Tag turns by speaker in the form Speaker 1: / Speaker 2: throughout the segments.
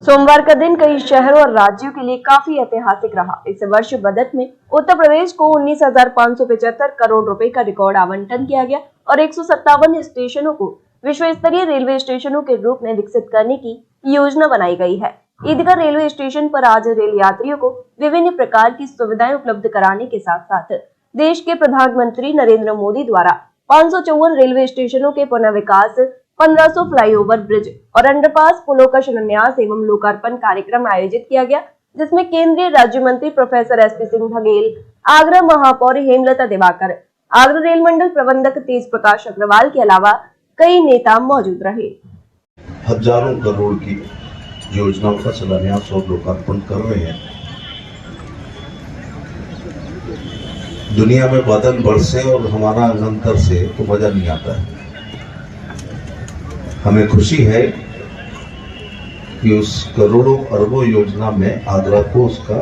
Speaker 1: सोमवार का दिन कई शहरों और राज्यों के लिए काफी ऐतिहासिक रहा। इस वर्ष बजट में उत्तर प्रदेश को 19,575 करोड़ रुपए का रिकॉर्ड आवंटन किया गया और 157 स्टेशनों को विश्व स्तरीय रेलवे स्टेशनों के रूप में विकसित करने की योजना बनाई गई है। ईदगाह रेलवे स्टेशन पर आज रेल यात्रियों को विभिन्न प्रकार की सुविधाएं उपलब्ध कराने के साथ साथ देश के प्रधानमंत्री नरेंद्र मोदी द्वारा 554 रेलवे स्टेशनों के पुनः विकास, 1500 फ्लाईओवर ब्रिज और अंडरपास पुलों का शिलान्यास एवं लोकार्पण कार्यक्रम आयोजित किया गया, जिसमें केंद्रीय राज्य मंत्री प्रोफेसर एसपी सिंह बघेल, आगरा महापौर हेमलता दिवाकर, आगरा रेल मंडल प्रबंधक तेज प्रकाश अग्रवाल के अलावा कई नेता मौजूद रहे।
Speaker 2: हजारों करोड़ की योजनाओं का शिलान्यास और लोकार्पण कर रहे हैं। दुनिया में बदन बरसे और हमारा अंतर से तो मजा नहीं आता है। हमें खुशी है कि उस करोड़ों अरबों योजना में आगरा को उसका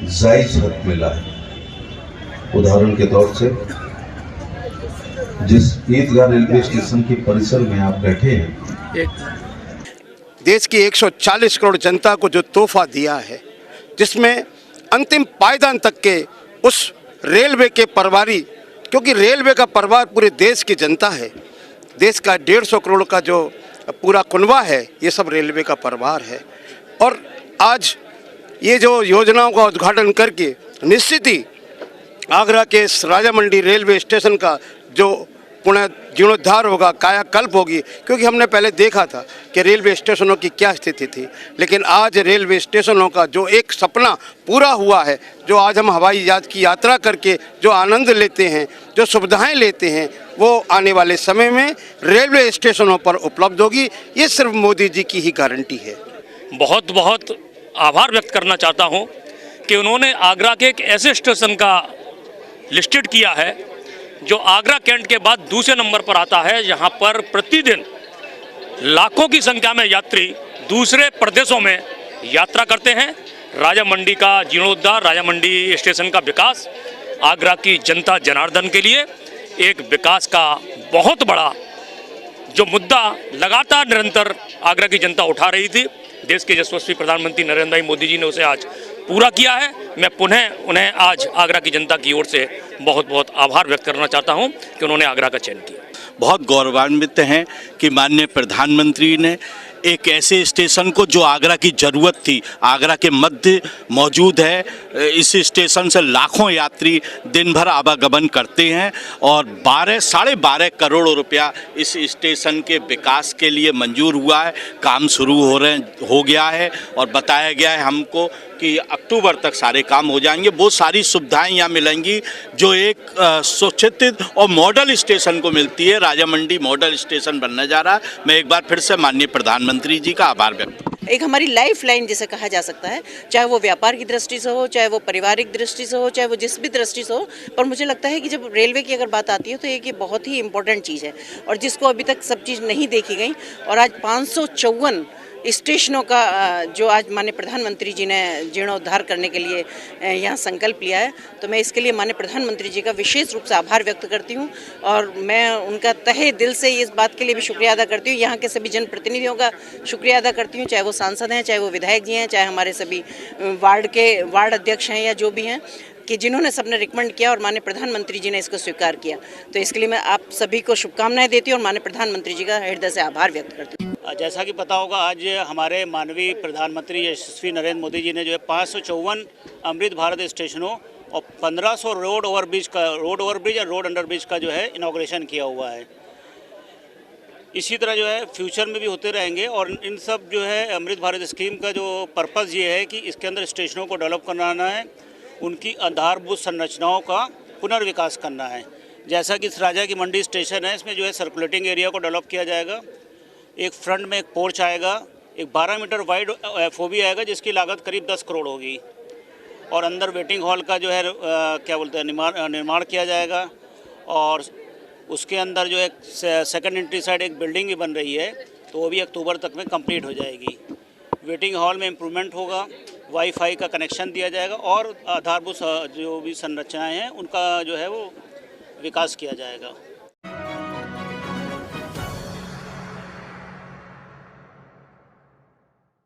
Speaker 2: जायज हक मिला है। उदाहरण के तौर से जिस ईदगाह रेलवे स्टेशन के परिसर में आप बैठे हैं,
Speaker 3: देश की 140 करोड़ जनता को जो तोहफा दिया है, जिसमें अंतिम पायदान तक के उस रेलवे के परिवारी, क्योंकि रेलवे का परिवार पूरे देश की जनता है, देश का 150 करोड़ का जो पूरा कुनबा है, ये सब रेलवे का परिवार है। और आज ये जो योजनाओं का उद्घाटन करके निश्चित ही आगरा के राजा मंडी रेलवे स्टेशन का जो पुनः जीर्णोद्धार होगा, कायाकल्प होगी, क्योंकि हमने पहले देखा था कि रेलवे स्टेशनों की क्या स्थिति थी, लेकिन आज रेलवे स्टेशनों का जो एक सपना पूरा हुआ है, जो आज हम हवाई जहाज की यात्रा करके जो आनंद लेते हैं, जो सुविधाएं लेते हैं, वो आने वाले समय में रेलवे स्टेशनों पर उपलब्ध होगी। ये सिर्फ मोदी जी की ही गारंटी है।
Speaker 4: बहुत बहुत आभार व्यक्त करना चाहता हूँ कि उन्होंने आगरा के एक ऐसे स्टेशन का लिस्टेड किया है जो आगरा कैंट के बाद दूसरे नंबर पर आता है, जहां पर प्रतिदिन लाखों की संख्या में यात्री दूसरे प्रदेशों में यात्रा करते हैं। राजा मंडी का जीर्णोद्धार, राजा मंडी स्टेशन का विकास आगरा की जनता जनार्दन के लिए एक विकास का बहुत बड़ा जो मुद्दा लगातार निरंतर आगरा की जनता उठा रही थी, देश के यशस्वी प्रधानमंत्री नरेंद्र भाई मोदी जी ने उसे आज पूरा किया है। मैं पुनः उन्हें आज आगरा की जनता की ओर से बहुत बहुत आभार व्यक्त करना चाहता हूं कि उन्होंने आगरा का चयन किया।
Speaker 5: बहुत गौरवान्वित हैं कि माननीय प्रधानमंत्री ने एक ऐसे स्टेशन को जो आगरा की ज़रूरत थी, आगरा के मध्य मौजूद है, इस स्टेशन से लाखों यात्री दिन भर आवागमन करते हैं और 12.5 करोड़ रुपया इस स्टेशन के विकास के लिए मंजूर हुआ है। काम शुरू हो गया है और बताया गया है हमको कि अक्टूबर तक सारे काम हो जाएंगे। वो सारी सुविधाएं यहाँ मिलेंगी जो एक सुचित और मॉडल स्टेशन को मिलती है। राजा मंडी मॉडल स्टेशन बनने जा रहा है। मैं एक बार फिर से माननीय प्रधानमंत्री जी का आभार व्यक्त।
Speaker 6: एक हमारी लाइफ लाइन जिसे कहा जा सकता है, चाहे वो व्यापार की दृष्टि से हो, चाहे वो पारिवारिक दृष्टि से हो, चाहे वो जिस भी दृष्टि से हो, पर मुझे लगता है कि जब रेलवे की अगर बात आती है तो एक ये बहुत ही इम्पोर्टेंट चीज़ है और जिसको अभी तक सब चीज़ नहीं देखी गई। और आज 554 स्टेशनों का जो आज माननीय प्रधानमंत्री जी ने जीर्णोद्धार करने के लिए यहाँ संकल्प लिया है, तो मैं इसके लिए माननीय प्रधानमंत्री जी का विशेष रूप से आभार व्यक्त करती हूँ और मैं उनका तहे दिल से इस बात के लिए भी शुक्रिया अदा करती हूँ। यहाँ के सभी जनप्रतिनिधियों का शुक्रिया अदा करती हूँ, चाहे वो सांसद हैं, चाहे वो विधायक जी हैं, चाहे हमारे सभी वार्ड अध्यक्ष हैं या जो भी हैं, कि जिन्होंने सबने रिकमेंड किया और माननीय प्रधानमंत्री जी ने इसको स्वीकार किया। तो इसके लिए मैं आप सभी को शुभकामनाएं देती हूँ और माननीय प्रधानमंत्री जी का हृदय से आभार व्यक्त करती हूँ।
Speaker 7: जैसा कि पता होगा, आज हमारे माननीय प्रधानमंत्री यशस्वी नरेंद्र मोदी जी ने जो है 554 अमृत भारत स्टेशनों और 1500 रोड ओवरब्रिज और रोड अंडरब्रिज का जो है इनॉग्रेशन किया हुआ है। इसी तरह जो है फ्यूचर में भी होते रहेंगे और इन सब जो है अमृत भारत स्कीम का जो पर्पज़ ये है कि इसके अंदर स्टेशनों को डेवलप कराना है, उनकी आधारभूत संरचनाओं का पुनर्विकास करना है। जैसा कि इस राजा की मंडी स्टेशन है, इसमें जो है सर्कुलेटिंग एरिया को डेवलप किया जाएगा, एक फ्रंट में एक पोर्च आएगा, एक 12 मीटर वाइड एफओबी आएगा जिसकी लागत करीब 10 करोड़ होगी और अंदर वेटिंग हॉल का जो है निर्माण किया जाएगा और उसके अंदर जो एक सेकंड एंट्री साइड एक बिल्डिंग भी बन रही है, तो वो भी अक्टूबर तक में कंप्लीट हो जाएगी। वेटिंग हॉल में इम्प्रूवमेंट होगा, वाईफाई का कनेक्शन दिया जाएगा और आधारभूत जो भी संरचनाएं हैं उनका जो है वो विकास किया जाएगा।